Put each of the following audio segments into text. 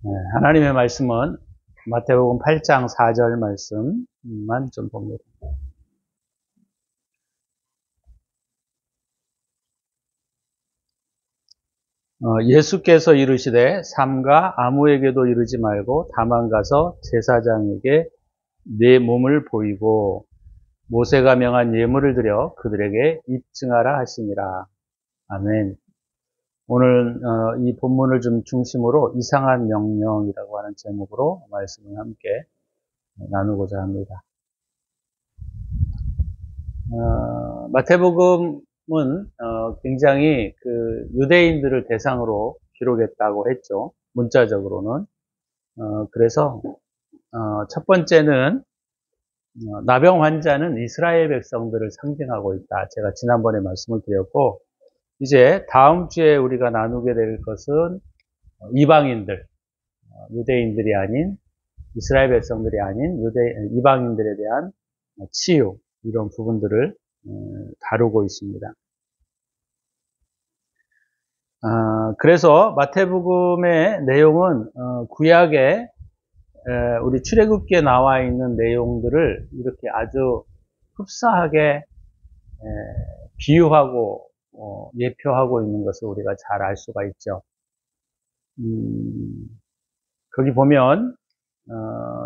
하나님의 말씀은 마태복음 8장 4절 말씀만 좀 봅니다. 예수께서 이르시되 삼가 아무에게도 이르지 말고 다만 가서 제사장에게 내 몸을 보이고 모세가 명한 예물을 드려 그들에게 입증하라 하시니라. 아멘. 오늘 이 본문을 좀 중심으로 이상한 명령이라고 하는 제목으로 말씀을 함께 나누고자 합니다. 마태복음은 굉장히 그 유대인들을 대상으로 기록했다고 했죠. 문자적으로는. 그래서 첫 번째는 나병 환자는 이스라엘 백성들을 상징하고 있다. 제가 지난번에 말씀을 드렸고, 이제 다음 주에 우리가 나누게 될 것은 이방인들, 유대인들이 아닌, 이스라엘 백성들이 아닌 이방인들에 대한 치유, 이런 부분들을 다루고 있습니다. 그래서 마태복음의 내용은 구약에 우리 출애굽기에 나와 있는 내용들을 이렇게 아주 흡사하게 비유하고 예표하고 있는 것을 우리가 잘 알 수가 있죠. 거기 보면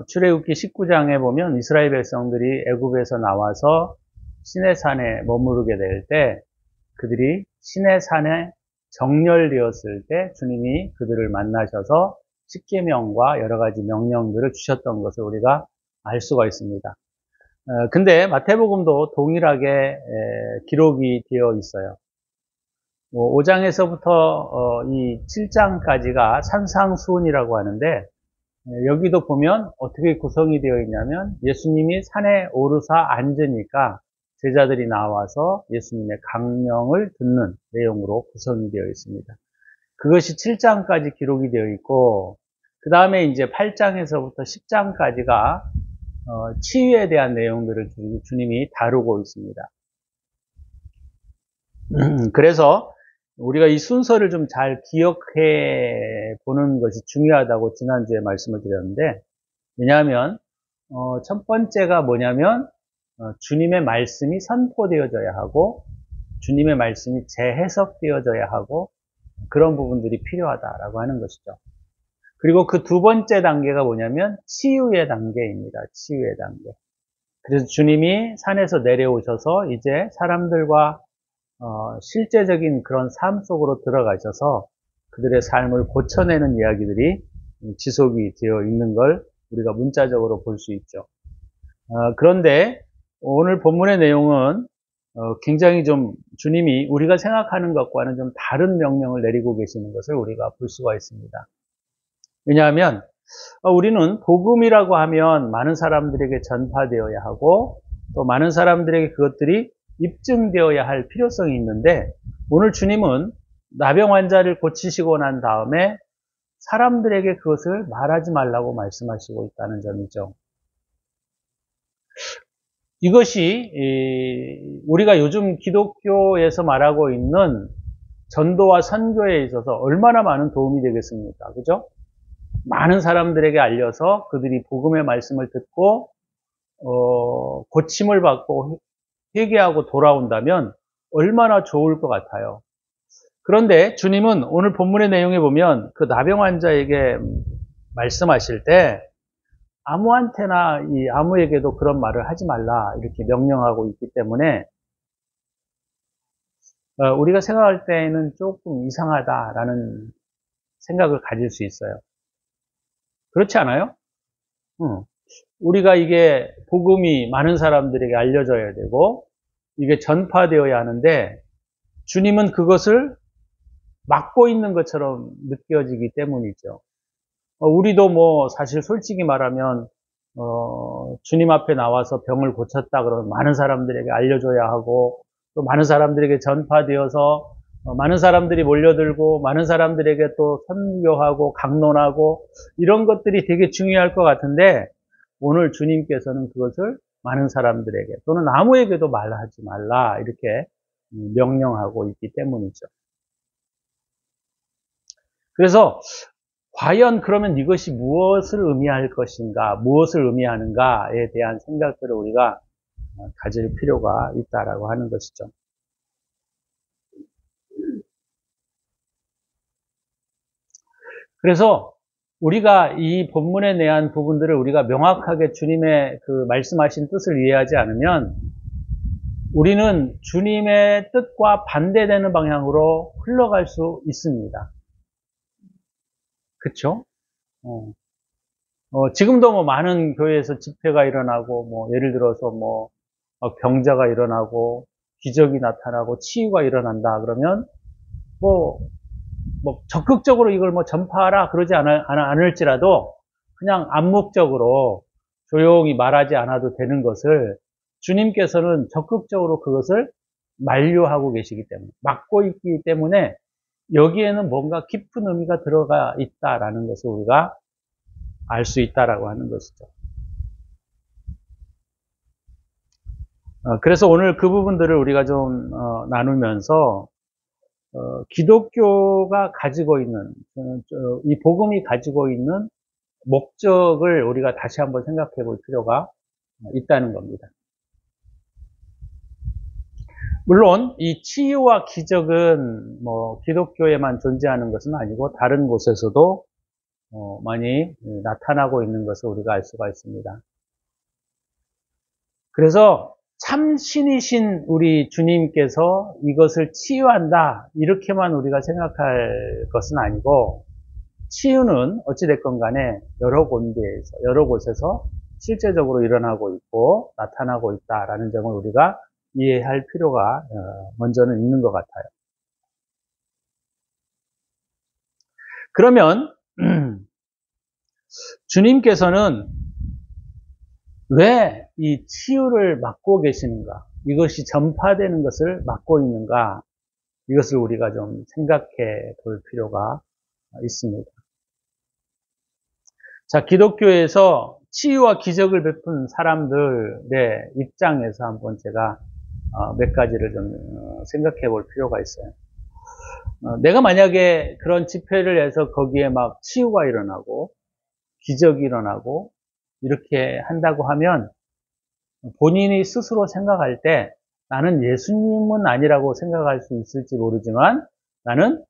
출애굽기 19장에 보면 이스라엘 백성들이 애굽에서 나와서 시내산에 머무르게 될 때 그들이 시내산에 정렬되었을 때 주님이 그들을 만나셔서 십계명과 여러 가지 명령들을 주셨던 것을 우리가 알 수가 있습니다. 근데 마태복음도 동일하게 기록이 되어 있어요. 5장에서부터 이 7장까지가 산상수훈이라고 하는데 여기도 보면 어떻게 구성이 되어 있냐면 예수님이 산에 오르사 앉으니까 제자들이 나와서 예수님의 강령을 듣는 내용으로 구성이 되어 있습니다. 그것이 7장까지 기록이 되어 있고 그 다음에 이제 8장에서부터 10장까지가 치유에 대한 내용들을 주님이 다루고 있습니다. 그래서 우리가 이 순서를 좀 잘 기억해 보는 것이 중요하다고 지난주에 말씀을 드렸는데, 왜냐하면 첫 번째가 뭐냐면 주님의 말씀이 선포되어져야 하고 주님의 말씀이 재해석되어져야 하고 그런 부분들이 필요하다라고 하는 것이죠. 그리고 그 두 번째 단계가 뭐냐면 치유의 단계입니다. 치유의 단계. 그래서 주님이 산에서 내려오셔서 이제 사람들과 실제적인 그런 삶 속으로 들어가셔서 그들의 삶을 고쳐내는 이야기들이 지속이 되어 있는 걸 우리가 문자적으로 볼 수 있죠. 그런데 오늘 본문의 내용은 굉장히 좀 주님이 우리가 생각하는 것과는 좀 다른 명령을 내리고 계시는 것을 우리가 볼 수가 있습니다. 왜냐하면 우리는 복음이라고 하면 많은 사람들에게 전파되어야 하고 또 많은 사람들에게 그것들이 입증되어야 할 필요성이 있는데 오늘 주님은 나병 환자를 고치시고 난 다음에 사람들에게 그것을 말하지 말라고 말씀하시고 있다는 점이죠. 이것이 우리가 요즘 기독교에서 말하고 있는 전도와 선교에 있어서 얼마나 많은 도움이 되겠습니까? 그죠? 많은 사람들에게 알려서 그들이 복음의 말씀을 듣고 고침을 받고 회개하고 돌아온다면 얼마나 좋을 것 같아요. 그런데 주님은 오늘 본문의 내용에 보면 그 나병 환자에게 말씀하실 때 아무에게도 그런 말을 하지 말라 이렇게 명령하고 있기 때문에 우리가 생각할 때에는 조금 이상하다라는 생각을 가질 수 있어요. 그렇지 않아요? 우리가 이게 복음이 많은 사람들에게 알려져야 되고 이게 전파되어야 하는데 주님은 그것을 막고 있는 것처럼 느껴지기 때문이죠. 우리도 뭐 사실 솔직히 말하면 주님 앞에 나와서 병을 고쳤다 그러면 많은 사람들에게 알려줘야 하고 또 많은 사람들에게 전파되어서 많은 사람들이 몰려들고 많은 사람들에게 또 선교하고 강론하고 이런 것들이 되게 중요할 것 같은데 오늘 주님께서는 그것을 많은 사람들에게 또는 아무에게도 말하지 말라 이렇게 명령하고 있기 때문이죠. 그래서 과연 그러면 이것이 무엇을 의미할 것인가, 무엇을 의미하는가에 대한 생각들을 우리가 가질 필요가 있다라고 하는 것이죠. 그래서 우리가 이 본문에 대한 부분들을 우리가 명확하게 주님의 그 말씀하신 뜻을 이해하지 않으면 우리는 주님의 뜻과 반대되는 방향으로 흘러갈 수 있습니다. 그쵸? 지금도 뭐 많은 교회에서 집회가 일어나고, 뭐, 예를 들어서 뭐, 병자가 일어나고, 기적이 나타나고, 치유가 일어난다. 그러면, 뭐 적극적으로 이걸 뭐 전파하라 그러지 않을지라도, 그냥 암묵적으로 조용히 말하지 않아도 되는 것을 주님께서는 적극적으로 그것을 만류하고 계시기 때문에, 막고 있기 때문에, 여기에는 뭔가 깊은 의미가 들어가 있다라는 것을 우리가 알 수 있다라고 하는 것이죠. 그래서 오늘 그 부분들을 우리가 좀 나누면서 기독교가 가지고 있는 이 복음이 가지고 있는 목적을 우리가 다시 한번 생각해 볼 필요가 있다는 겁니다. 물론 이 치유와 기적은 뭐 기독교에만 존재하는 것은 아니고 다른 곳에서도 많이 나타나고 있는 것을 우리가 알 수가 있습니다. 그래서 참 신이신 우리 주님께서 이것을 치유한다 이렇게만 우리가 생각할 것은 아니고, 치유는 어찌됐건 간에 여러 군데에서 여러 곳에서 실제적으로 일어나고 있고 나타나고 있다라는 점을 우리가 이해할 필요가 먼저는 있는 것 같아요. 그러면 주님께서는 왜 이 치유를 막고 계시는가, 이것이 전파되는 것을 막고 있는가, 이것을 우리가 좀 생각해 볼 필요가 있습니다. 자, 기독교에서 치유와 기적을 베푼 사람들의 입장에서 한번 제가 몇 가지를 좀 생각해 볼 필요가 있어요. 내가 만약에 그런 집회를 해서 거기에 막 치유가 일어나고 기적이 일어나고 이렇게 한다고 하면 본인이 스스로 생각할 때 나는 예수님은 아니라고 생각할 수 있을지 모르지만 나는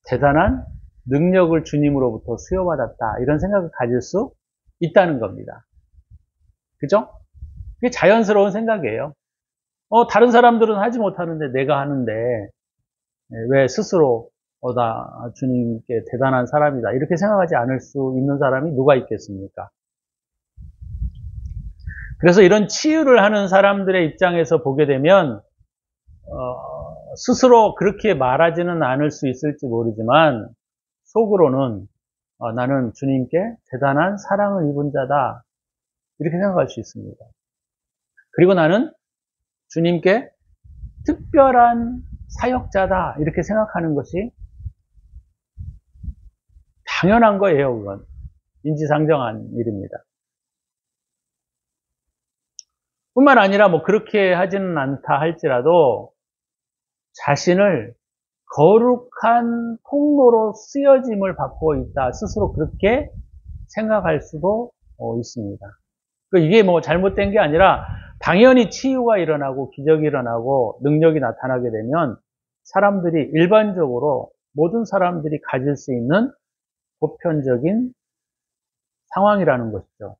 대단한 능력을 주님으로부터 수여받았다, 이런 생각을 가질 수 있다는 겁니다. 그죠? 그게 자연스러운 생각이에요. 다른 사람들은 하지 못하는데 내가 하는데 왜 스스로 나 주님께 대단한 사람이다 이렇게 생각하지 않을 수 있는 사람이 누가 있겠습니까? 그래서 이런 치유를 하는 사람들의 입장에서 보게 되면 스스로 그렇게 말하지는 않을 수 있을지 모르지만 속으로는 나는 주님께 대단한 사랑을 입은 자다 이렇게 생각할 수 있습니다. 그리고 나는 주님께 특별한 사역자다 이렇게 생각하는 것이 당연한 거예요. 그건 인지상정한 일입니다. 뿐만 아니라 뭐 그렇게 하지는 않다 할지라도 자신을 거룩한 통로로 쓰여짐을 받고 있다, 스스로 그렇게 생각할 수도 있습니다. 이게 뭐 잘못된 게 아니라 당연히 치유가 일어나고 기적이 일어나고 능력이 나타나게 되면 사람들이 일반적으로 모든 사람들이 가질 수 있는 보편적인 상황이라는 것이죠.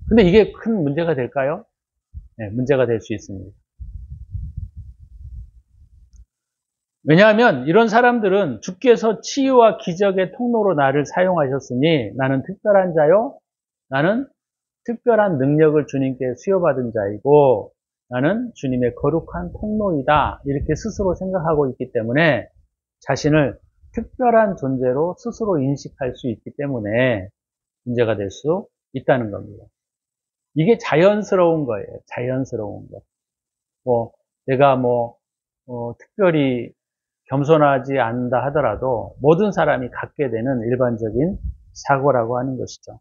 근데 이게 큰 문제가 될까요? 네, 문제가 될 수 있습니다. 왜냐하면 이런 사람들은 주께서 치유와 기적의 통로로 나를 사용하셨으니 나는 특별한 자요, 나는 특별한 능력을 주님께 수여받은 자이고 나는 주님의 거룩한 통로이다 이렇게 스스로 생각하고 있기 때문에 자신을 특별한 존재로 스스로 인식할 수 있기 때문에 문제가 될 수 있다는 겁니다. 이게 자연스러운 거예요. 자연스러운 거. 내가 특별히 겸손하지 않다 하더라도 모든 사람이 갖게 되는 일반적인 사고라고 하는 것이죠.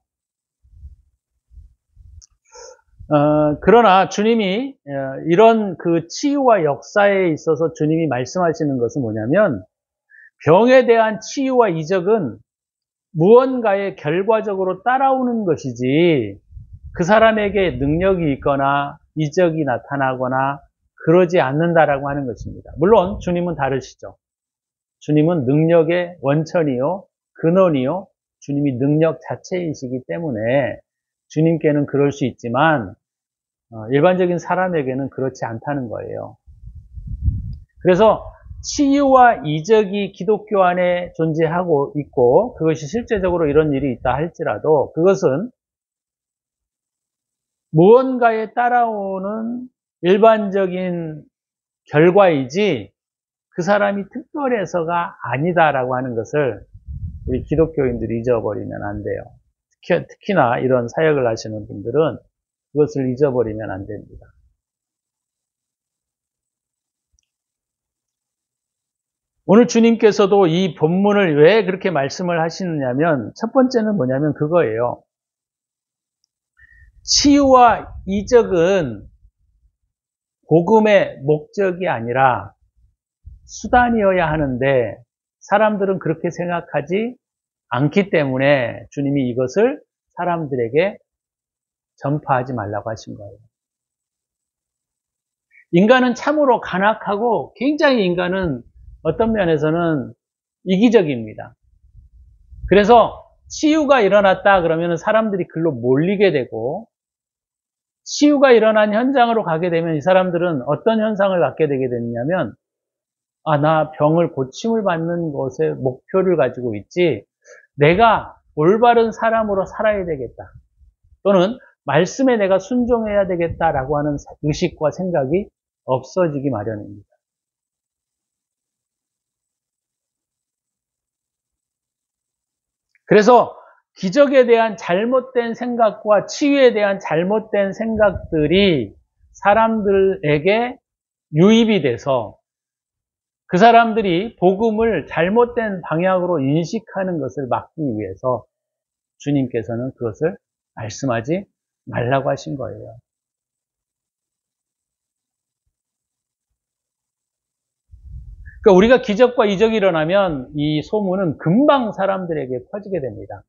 그러나 주님이 이런 그 치유와 역사에 있어서 주님이 말씀하시는 것은 뭐냐면 병에 대한 치유와 이적은 무언가에 결과적으로 따라오는 것이지 그 사람에게 능력이 있거나 이적이 나타나거나 그러지 않는다라고 하는 것입니다. 물론 주님은 다르시죠. 주님은 능력의 원천이요, 근원이요, 주님이 능력 자체이시기 때문에 주님께는 그럴 수 있지만 일반적인 사람에게는 그렇지 않다는 거예요. 그래서 치유와 이적이 기독교 안에 존재하고 있고 그것이 실제적으로 이런 일이 있다 할지라도 그것은 무언가에 따라오는 일반적인 결과이지 그 사람이 특별해서가 아니다라고 하는 것을 우리 기독교인들이 잊어버리면 안 돼요. 특히나 이런 사역을 하시는 분들은 그것을 잊어버리면 안 됩니다. 오늘 주님께서도 이 본문을 왜 그렇게 말씀을 하시느냐면 첫 번째는 뭐냐면 그거예요. 치유와 이적은 복음의 목적이 아니라 수단이어야 하는데 사람들은 그렇게 생각하지 않기 때문에 주님이 이것을 사람들에게 전파하지 말라고 하신 거예요. 인간은 참으로 간악하고 굉장히 인간은 어떤 면에서는 이기적입니다. 그래서 치유가 일어났다 그러면 사람들이 글로 몰리게 되고 치유가 일어난 현장으로 가게 되면 이 사람들은 어떤 현상을 갖게 되게 되냐면 나 병을 고침을 받는 것에 목표를 가지고 있지 내가 올바른 사람으로 살아야 되겠다. 또는 말씀에 내가 순종해야 되겠다라고 하는 의식과 생각이 없어지기 마련입니다. 그래서 기적에 대한 잘못된 생각과 치유에 대한 잘못된 생각들이 사람들에게 유입이 돼서 그 사람들이 복음을 잘못된 방향으로 인식하는 것을 막기 위해서 주님께서는 그것을 말씀하지 말라고 하신 거예요. 그러니까 우리가 기적과 이적이 일어나면 이 소문은 금방 사람들에게 퍼지게 됩니다.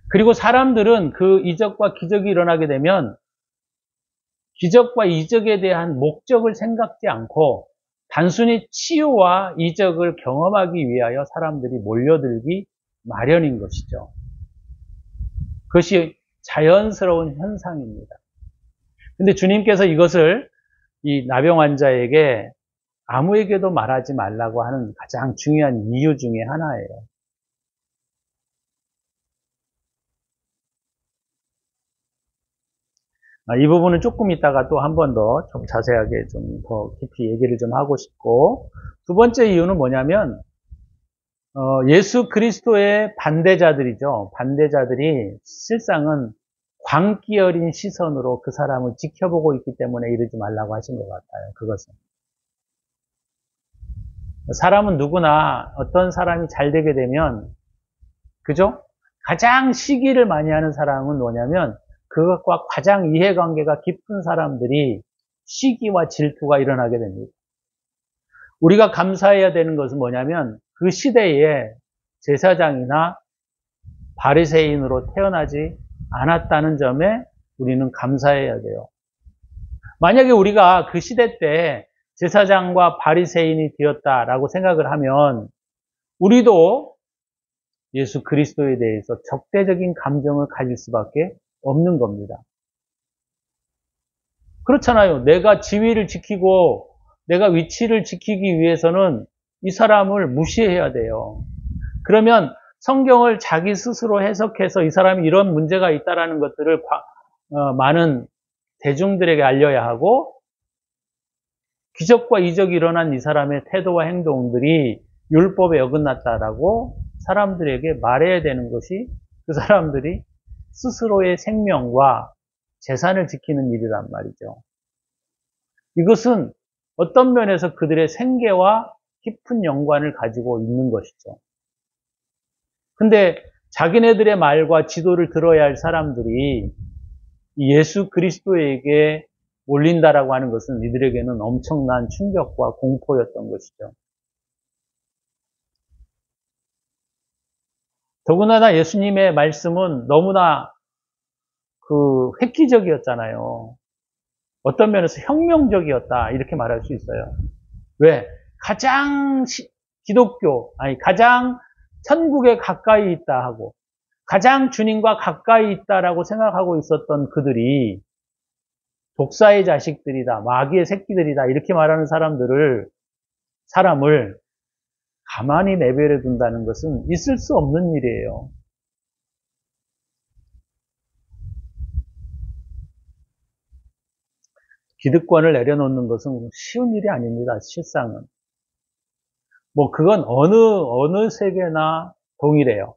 그리고 사람들은 그 이적과 기적이 일어나게 되면 기적과 이적에 대한 목적을 생각지 않고 단순히 치유와 이적을 경험하기 위하여 사람들이 몰려들기 마련인 것이죠. 그것이 자연스러운 현상입니다. 근데 주님께서 이것을 이 나병 환자에게 아무에게도 말하지 말라고 하는 가장 중요한 이유 중에 하나예요. 이 부분은 조금 있다가 또 한 번 더 좀 자세하게 좀 더 깊이 얘기를 좀 하고 싶고, 두 번째 이유는 뭐냐면 예수 그리스도의 반대자들이죠. 반대자들이 실상은 광기 어린 시선으로 그 사람을 지켜보고 있기 때문에 이러지 말라고 하신 것 같아요. 그것은. 사람은 누구나 어떤 사람이 잘 되게 되면, 그죠? 가장 시기를 많이 하는 사람은 뭐냐면 그것과 가장 이해관계가 깊은 사람들이 시기와 질투가 일어나게 됩니다. 우리가 감사해야 되는 것은 뭐냐면 그 시대에 제사장이나 바리새인으로 태어나지 않았다는 점에 우리는 감사해야 돼요. 만약에 우리가 그 시대 때 제사장과 바리새인이 되었다라고 생각을 하면 우리도 예수 그리스도에 대해서 적대적인 감정을 가질 수밖에 없는 겁니다. 그렇잖아요. 내가 지위를 지키고 내가 위치를 지키기 위해서는 이 사람을 무시해야 돼요. 그러면 성경을 자기 스스로 해석해서 이 사람이 이런 문제가 있다는 것들을 많은 대중들에게 알려야 하고 기적과 이적이 일어난 이 사람의 태도와 행동들이 율법에 어긋났다라고 사람들에게 말해야 되는 것이 그 사람들이 스스로의 생명과 재산을 지키는 일이란 말이죠. 이것은 어떤 면에서 그들의 생계와 깊은 연관을 가지고 있는 것이죠. 근데 자기네들의 말과 지도를 들어야 할 사람들이 예수 그리스도에게 몰린다라고 하는 것은 이들에게는 엄청난 충격과 공포였던 것이죠. 더군다나 예수님의 말씀은 너무나 획기적이었잖아요. 어떤 면에서 혁명적이었다, 이렇게 말할 수 있어요. 왜? 가장 가장 천국에 가까이 있다 하고, 가장 주님과 가까이 있다라고 생각하고 있었던 그들이 독사의 자식들이다, 마귀의 새끼들이다, 이렇게 말하는 사람을 가만히 내버려 둔다는 것은 있을 수 없는 일이에요. 기득권을 내려놓는 것은 쉬운 일이 아닙니다, 실상은. 그건 어느 세계나 동일해요.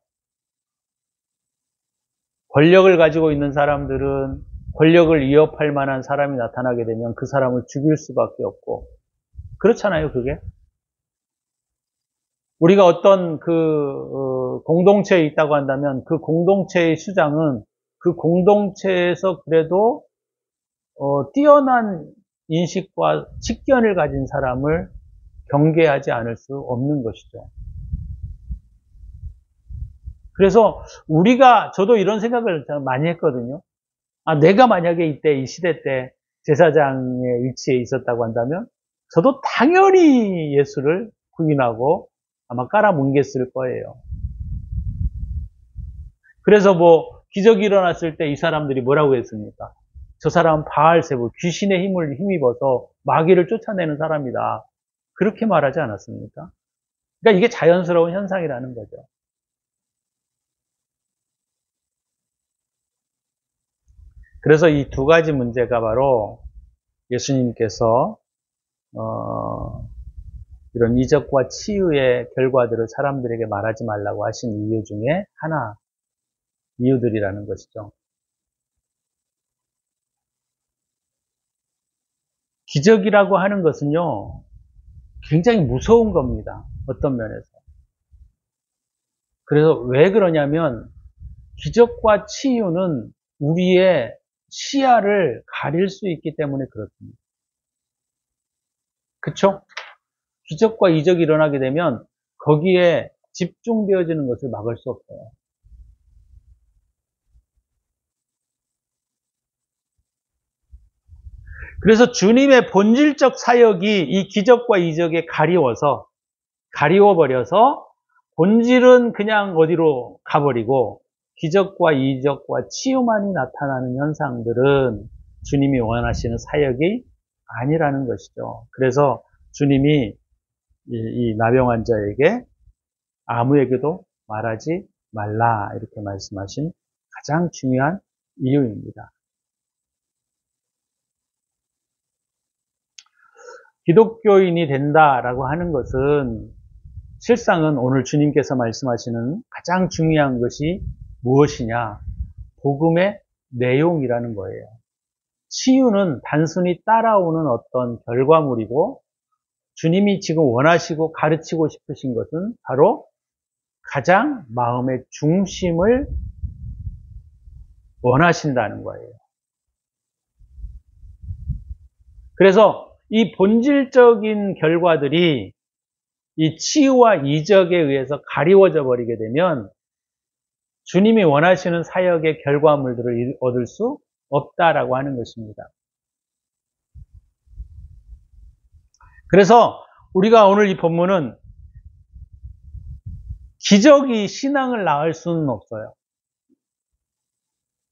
권력을 가지고 있는 사람들은 권력을 위협할 만한 사람이 나타나게 되면 그 사람을 죽일 수밖에 없고, 그렇잖아요, 그게. 우리가 어떤 공동체에 있다고 한다면 그 공동체의 수장은 그 공동체에서 그래도 뛰어난 인식과 직견을 가진 사람을 경계하지 않을 수 없는 것이죠. 그래서 저도 이런 생각을 많이 했거든요. 내가 만약에 이때 이 시대 때 제사장의 위치에 있었다고 한다면 저도 당연히 예수를 부인하고 아마 깔아뭉갰을 거예요. 그래서 기적이 일어났을 때 이 사람들이 뭐라고 했습니까? 저 사람은 바알세불, 귀신의 힘을 힘입어서 마귀를 쫓아내는 사람이다, 그렇게 말하지 않았습니까? 그러니까 이게 자연스러운 현상이라는 거죠. 그래서 이 두 가지 문제가 바로 예수님께서 이런 이적과 치유의 결과들을 사람들에게 말하지 말라고 하신 이유 중에 이유들이라는 것이죠. 기적이라고 하는 것은요, 굉장히 무서운 겁니다, 어떤 면에서. 그래서 왜 그러냐면 기적과 치유는 우리의 시야를 가릴 수 있기 때문에 그렇습니다. 그쵸? 기적과 이적이 일어나게 되면 거기에 집중되어지는 것을 막을 수 없어요. 그래서 주님의 본질적 사역이 이 기적과 이적에 가리워버려서 본질은 그냥 어디로 가버리고 기적과 이적과 치유만이 나타나는 현상들은 주님이 원하시는 사역이 아니라는 것이죠. 그래서 주님이 이 나병 환자에게 아무에게도 말하지 말라, 이렇게 말씀하신 가장 중요한 이유입니다. 기독교인이 된다라고 하는 것은 실상은 오늘 주님께서 말씀하시는 가장 중요한 것이 무엇이냐? 복음의 내용이라는 거예요. 치유는 단순히 따라오는 어떤 결과물이고, 주님이 지금 원하시고 가르치고 싶으신 것은 바로 가장 마음의 중심을 원하신다는 거예요. 그래서 이 본질적인 결과들이 이 치유와 이적에 의해서 가리워져 버리게 되면 주님이 원하시는 사역의 결과물들을 얻을 수 없다라고 하는 것입니다. 그래서 우리가 오늘 이 본문은 기적이 신앙을 낳을 수는 없어요.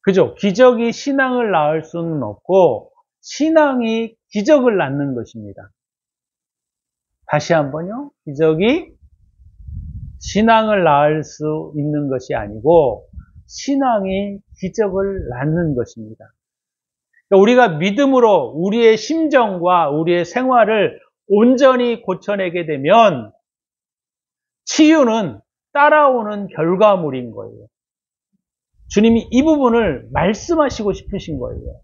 그죠? 기적이 신앙을 낳을 수는 없고 신앙이 기적을 낳는 것입니다. 다시 한번요. 기적이 신앙을 낳을 수 있는 것이 아니고 신앙이 기적을 낳는 것입니다. 우리가 믿음으로 우리의 심정과 우리의 생활을 온전히 고쳐내게 되면 치유는 따라오는 결과물인 거예요. 주님이 이 부분을 말씀하시고 싶으신 거예요.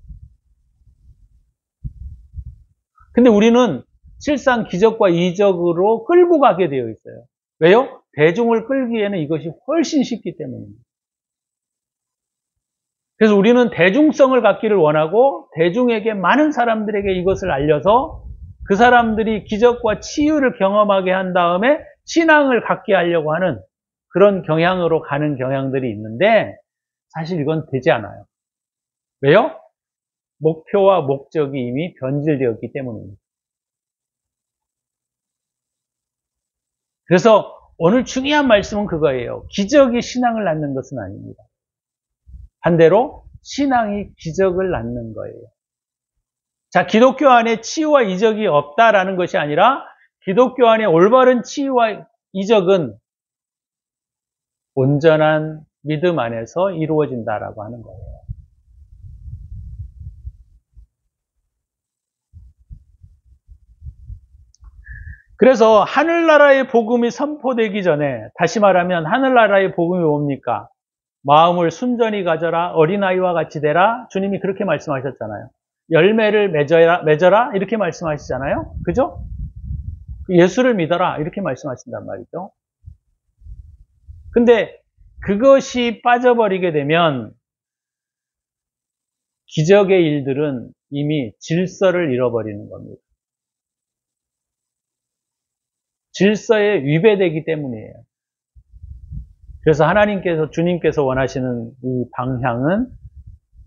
근데 우리는 실상 기적과 이적으로 끌고 가게 되어 있어요. 왜요? 대중을 끌기에는 이것이 훨씬 쉽기 때문입니다. 그래서 우리는 대중성을 갖기를 원하고 대중에게, 많은 사람들에게 이것을 알려서 그 사람들이 기적과 치유를 경험하게 한 다음에 신앙을 갖게 하려고 하는 그런 경향으로 가는 경향들이 있는데 사실 이건 되지 않아요. 왜요? 목표와 목적이 이미 변질되었기 때문입니다. 그래서 오늘 중요한 말씀은 그거예요. 기적이 신앙을 낳는 것은 아닙니다. 반대로 신앙이 기적을 낳는 거예요. 자, 기독교 안에 치유와 이적이 없다라는 것이 아니라 기독교 안에 올바른 치유와 이적은 온전한 믿음 안에서 이루어진다라고 하는 거예요. 그래서 하늘나라의 복음이 선포되기 전에, 다시 말하면 하늘나라의 복음이 뭡니까? 마음을 순전히 가져라, 어린아이와 같이 되라. 주님이 그렇게 말씀하셨잖아요. 열매를 맺어라 이렇게 말씀하시잖아요. 그죠? 예수를 믿어라 이렇게 말씀하신단 말이죠. 근데 그것이 빠져버리게 되면 기적의 일들은 이미 질서를 잃어버리는 겁니다. 질서에 위배되기 때문이에요. 그래서 주님께서 원하시는 이 방향은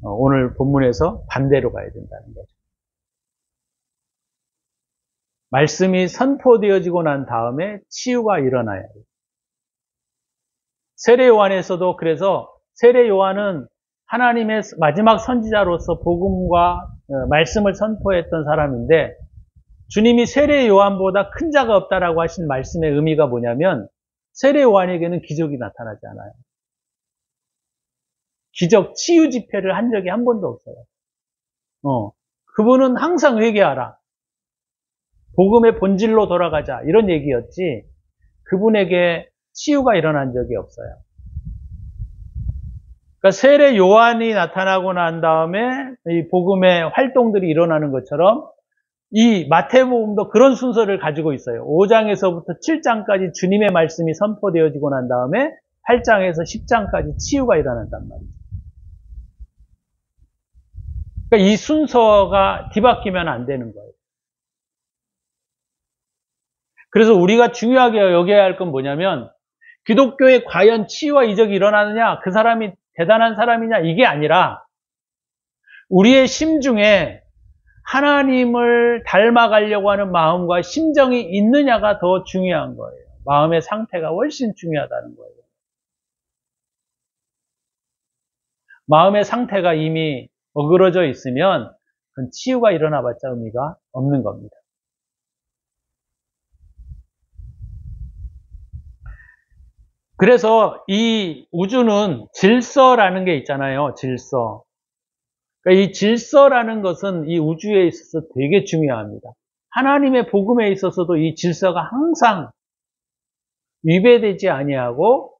오늘 본문에서 반대로 가야 된다는 거죠. 말씀이 선포되어지고 난 다음에 치유가 일어나야 해요. 세례 요한에서도 그래서 세례 요한은 하나님의 마지막 선지자로서 복음과 말씀을 선포했던 사람인데 주님이 세례 요한보다 큰 자가 없다라고 하신 말씀의 의미가 뭐냐면 세례 요한에게는 기적이 나타나지 않아요. 기적, 치유 집회를 한 적이 한 번도 없어요. 그분은 항상 회개하라. 복음의 본질로 돌아가자. 이런 얘기였지 그분에게 치유가 일어난 적이 없어요. 그러니까 세례 요한이 나타나고 난 다음에 이 복음의 활동들이 일어나는 것처럼 이 마태복음도 그런 순서를 가지고 있어요. 5장에서부터 7장까지 주님의 말씀이 선포되어지고 난 다음에 8장에서 10장까지 치유가 일어난단 말이죠. 그러니까 이 순서가 뒤바뀌면 안 되는 거예요. 그래서 우리가 중요하게 여겨야 할 건 뭐냐면 기독교에 과연 치유와 이적이 일어나느냐, 그 사람이 대단한 사람이냐 이게 아니라 우리의 심중에 하나님을 닮아가려고 하는 마음과 심정이 있느냐가 더 중요한 거예요. 마음의 상태가 훨씬 중요하다는 거예요. 마음의 상태가 이미 어그러져 있으면 그건 치유가 일어나봤자 의미가 없는 겁니다. 그래서 이 우주는 질서라는 게 있잖아요. 질서. 그러니까 이 질서라는 것은 이 우주에 있어서 되게 중요합니다. 하나님의 복음에 있어서도 이 질서가 항상 위배되지 아니하고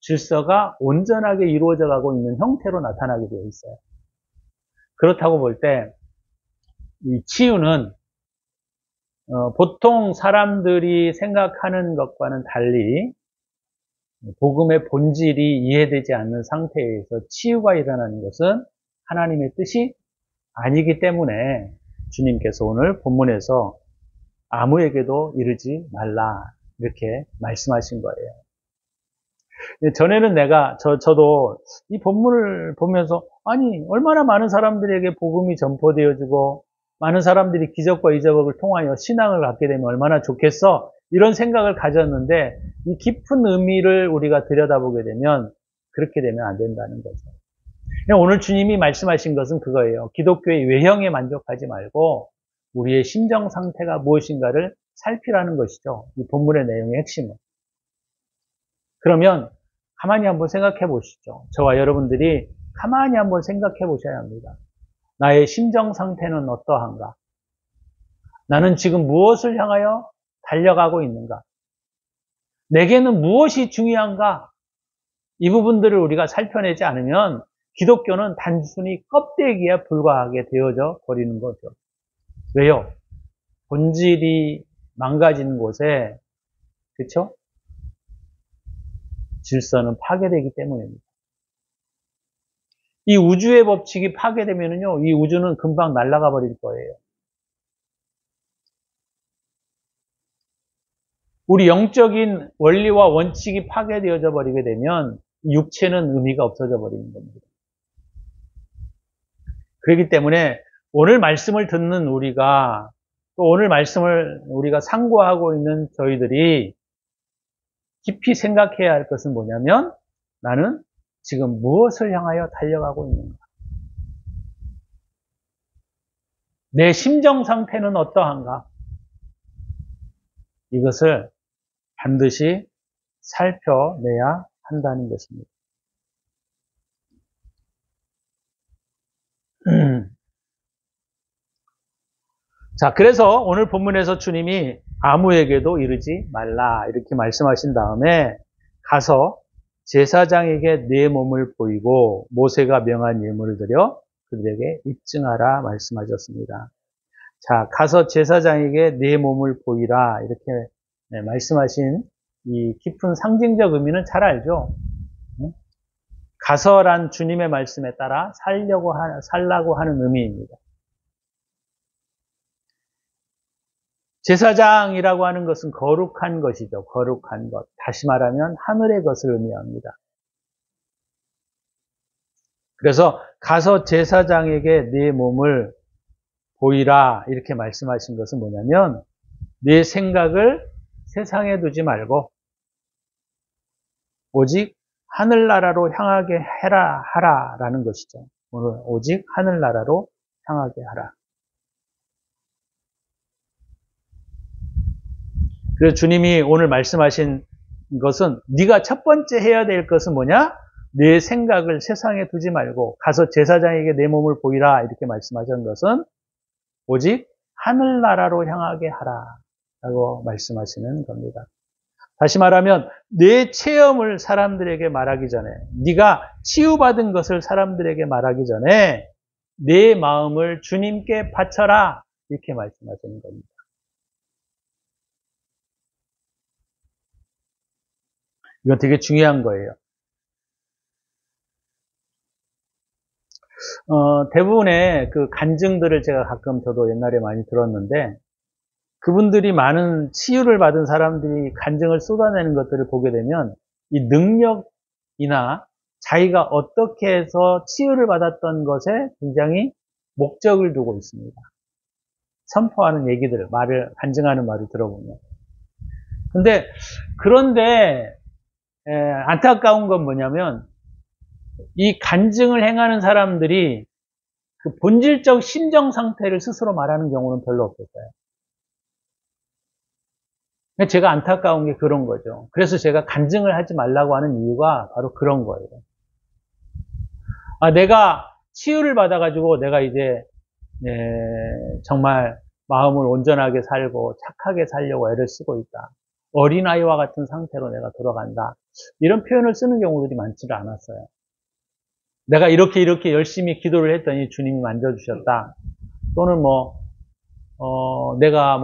질서가 온전하게 이루어져 가고 있는 형태로 나타나게 되어 있어요. 그렇다고 볼 때 이 치유는 보통 사람들이 생각하는 것과는 달리 복음의 본질이 이해되지 않는 상태에서 치유가 일어나는 것은 하나님의 뜻이 아니기 때문에 주님께서 오늘 본문에서 아무에게도 이르지 말라 이렇게 말씀하신 거예요. 전에는 저도 이 본문을 보면서 아니 얼마나 많은 사람들에게 복음이 전포되어지고 많은 사람들이 기적과 이적을 통하여 신앙을 갖게 되면 얼마나 좋겠어 이런 생각을 가졌는데 이 깊은 의미를 우리가 들여다보게 되면 그렇게 되면 안 된다는 거죠. 오늘 주님이 말씀하신 것은 그거예요. 기독교의 외형에 만족하지 말고 우리의 심정 상태가 무엇인가를 살피라는 것이죠. 이 본문의 내용의 핵심은. 그러면 가만히 한번 생각해 보시죠. 저와 여러분들이 가만히 한번 생각해 보셔야 합니다. 나의 심정 상태는 어떠한가? 나는 지금 무엇을 향하여 달려가고 있는가? 내게는 무엇이 중요한가? 이 부분들을 우리가 살펴내지 않으면 기독교는 단순히 껍데기에 불과하게 되어져 버리는 거죠. 왜요? 본질이 망가지는 곳에, 그렇죠? 질서는 파괴되기 때문입니다. 이 우주의 법칙이 파괴되면요, 이 우주는 금방 날아가 버릴 거예요. 우리 영적인 원리와 원칙이 파괴되어져 버리게 되면 육체는 의미가 없어져 버리는 겁니다. 그렇기 때문에 오늘 말씀을 듣는 우리가 또 오늘 말씀을 우리가 상고하고 있는 저희들이 깊이 생각해야 할 것은 뭐냐면 나는 지금 무엇을 향하여 달려가고 있는가? 내 심정 상태는 어떠한가? 이것을 반드시 살펴내야 한다는 것입니다. 자, 그래서 오늘 본문에서 주님이 아무에게도 이르지 말라 이렇게 말씀하신 다음에 가서 제사장에게 내 몸을 보이고 모세가 명한 예물을 드려 그들에게 입증하라 말씀하셨습니다. 자, 가서 제사장에게 내 몸을 보이라 이렇게 말씀하신 이 깊은 상징적 의미는 잘 알죠? 가서란 주님의 말씀에 따라 살라고 하는 의미입니다. 제사장이라고 하는 것은 거룩한 것이죠. 거룩한 것. 다시 말하면 하늘의 것을 의미합니다. 그래서 가서 제사장에게 네 몸을 보이라 이렇게 말씀하신 것은 뭐냐면 네 생각을 세상에 두지 말고 오직 하늘나라로 향하게 하라라는 것이죠. 오늘 오직 하늘나라로 향하게 하라. 그래서 주님이 오늘 말씀하신 것은 네가 첫 번째 해야 될 것은 뭐냐? 내 생각을 세상에 두지 말고 가서 제사장에게 내 몸을 보이라 이렇게 말씀하신 것은 오직 하늘나라로 향하게 하라라고 말씀하시는 겁니다. 다시 말하면 내 체험을 사람들에게 말하기 전에 네가 치유받은 것을 사람들에게 말하기 전에 내 마음을 주님께 바쳐라 이렇게 말씀하시는 겁니다. 이건 되게 중요한 거예요. 대부분의 그 간증들을 제가 가끔 저도 옛날에 많이 들었는데 그분들이 많은 치유를 받은 사람들이 간증을 쏟아내는 것들을 보게 되면 이 능력이나 자기가 어떻게 해서 치유를 받았던 것에 굉장히 목적을 두고 있습니다. 선포하는 얘기들, 간증하는 말을 들어보면. 그런데 안타까운 건 뭐냐면 이 간증을 행하는 사람들이 그 본질적 심정 상태를 스스로 말하는 경우는 별로 없었어요. 제가 안타까운 게 그런 거죠. 그래서 제가 간증을 하지 말라고 하는 이유가 바로 그런 거예요. 내가 치유를 받아가지고 내가 이제 정말 마음을 온전하게 살고 착하게 살려고 애를 쓰고 있다. 어린아이와 같은 상태로 내가 돌아간다. 이런 표현을 쓰는 경우들이 많지를 않았어요. 내가 이렇게 열심히 기도를 했더니 주님이 만져주셨다. 또는 내가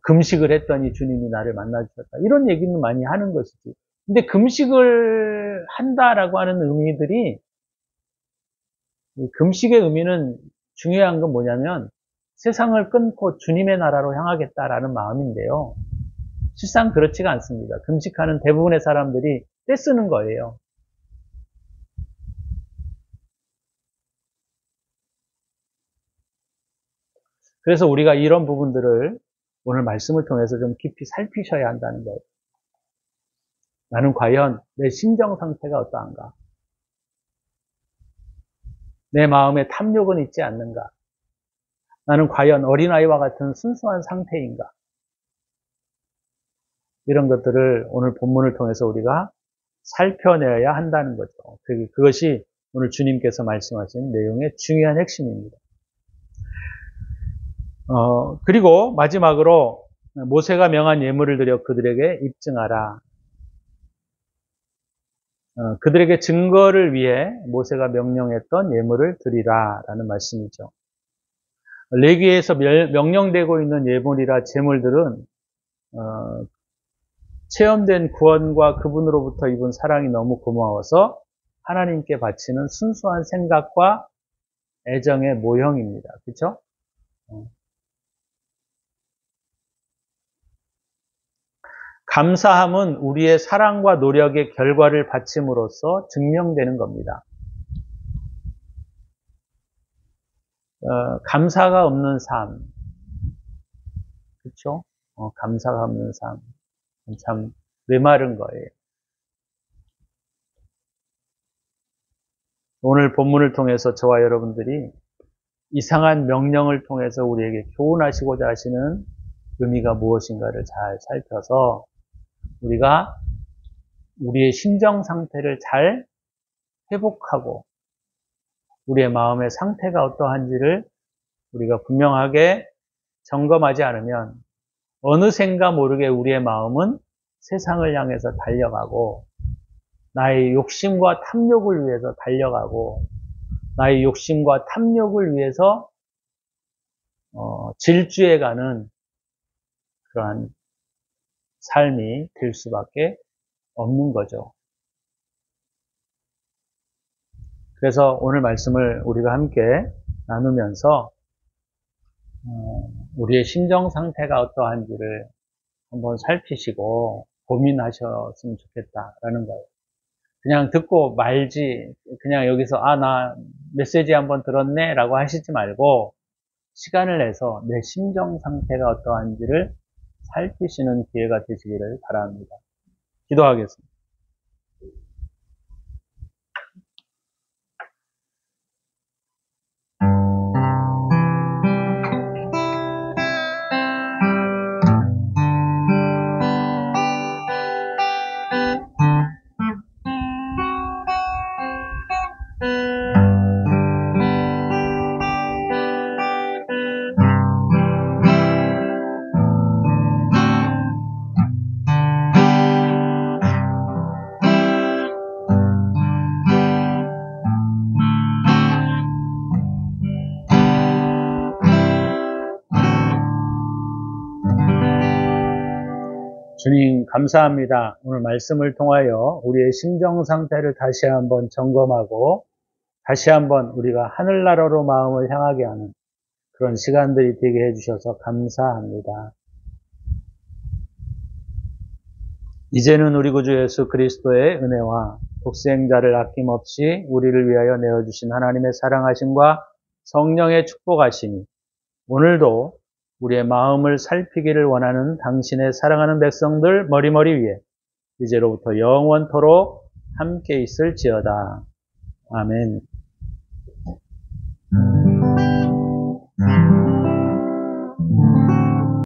금식을 했더니 주님이 나를 만나주셨다. 이런 얘기는 많이 하는 것이지. 근데 금식을 한다라고 하는 의미들이, 금식의 의미는 중요한 건 뭐냐면 세상을 끊고 주님의 나라로 향하겠다라는 마음인데요. 실상 그렇지가 않습니다. 금식하는 대부분의 사람들이 떼쓰는 거예요. 그래서 우리가 이런 부분들을 오늘 말씀을 통해서 좀 깊이 살피셔야 한다는 거예요. 나는 과연 내 심정 상태가 어떠한가? 내 마음에 탐욕은 있지 않는가? 나는 과연 어린아이와 같은 순수한 상태인가? 이런 것들을 오늘 본문을 통해서 우리가 살펴내야 한다는 거죠. 그것이 오늘 주님께서 말씀하신 내용의 중요한 핵심입니다. 그리고 마지막으로 모세가 명한 예물을 드려 그들에게 입증하라. 그들에게 증거를 위해 모세가 명령했던 예물을 드리라라는 말씀이죠. 레위기에서 명령되고 있는 예물이라 제물들은 체험된 구원과 그분으로부터 입은 사랑이 너무 고마워서 하나님께 바치는 순수한 생각과 애정의 모형입니다. 그렇죠? 감사함은 우리의 사랑과 노력의 결과를 바침으로써 증명되는 겁니다. 감사가 없는 삶, 그렇죠? 감사가 없는 삶, 참 메마른 거예요. 오늘 본문을 통해서 저와 여러분들이 이상한 명령을 통해서 우리에게 교훈하시고자 하시는 의미가 무엇인가를 잘 살펴서 우리가 우리의 심정 상태를 잘 회복하고 우리의 마음의 상태가 어떠한지를 우리가 분명하게 점검하지 않으면 어느샌가 모르게 우리의 마음은 세상을 향해서 달려가고 나의 욕심과 탐욕을 위해서 달려가고 나의 욕심과 탐욕을 위해서 질주해가는 그러한 삶이 될 수밖에 없는 거죠. 그래서 오늘 말씀을 우리가 함께 나누면서 우리의 심정 상태가 어떠한지를 한번 살피시고 고민하셨으면 좋겠다라는 거예요. 그냥 듣고 말지, 그냥 여기서 나 메시지 한번 들었네 라고 하시지 말고 시간을 내서 내 심정 상태가 어떠한지를 살피시는 기회가 되시기를 바랍니다. 기도하겠습니다. 주님 감사합니다. 오늘 말씀을 통하여 우리의 심정 상태를 다시 한번 점검하고 다시 한번 우리가 하늘나라로 마음을 향하게 하는 그런 시간들이 되게 해주셔서 감사합니다. 이제는 우리 구주 예수 그리스도의 은혜와 독생자를 아낌없이 우리를 위하여 내어주신 하나님의 사랑하심과 성령의 축복하심이 오늘도 우리의 마음을 살피기를 원하는 당신의 사랑하는 백성들 머리머리 위에 이제로부터 영원토록 함께 있을지어다. 아멘.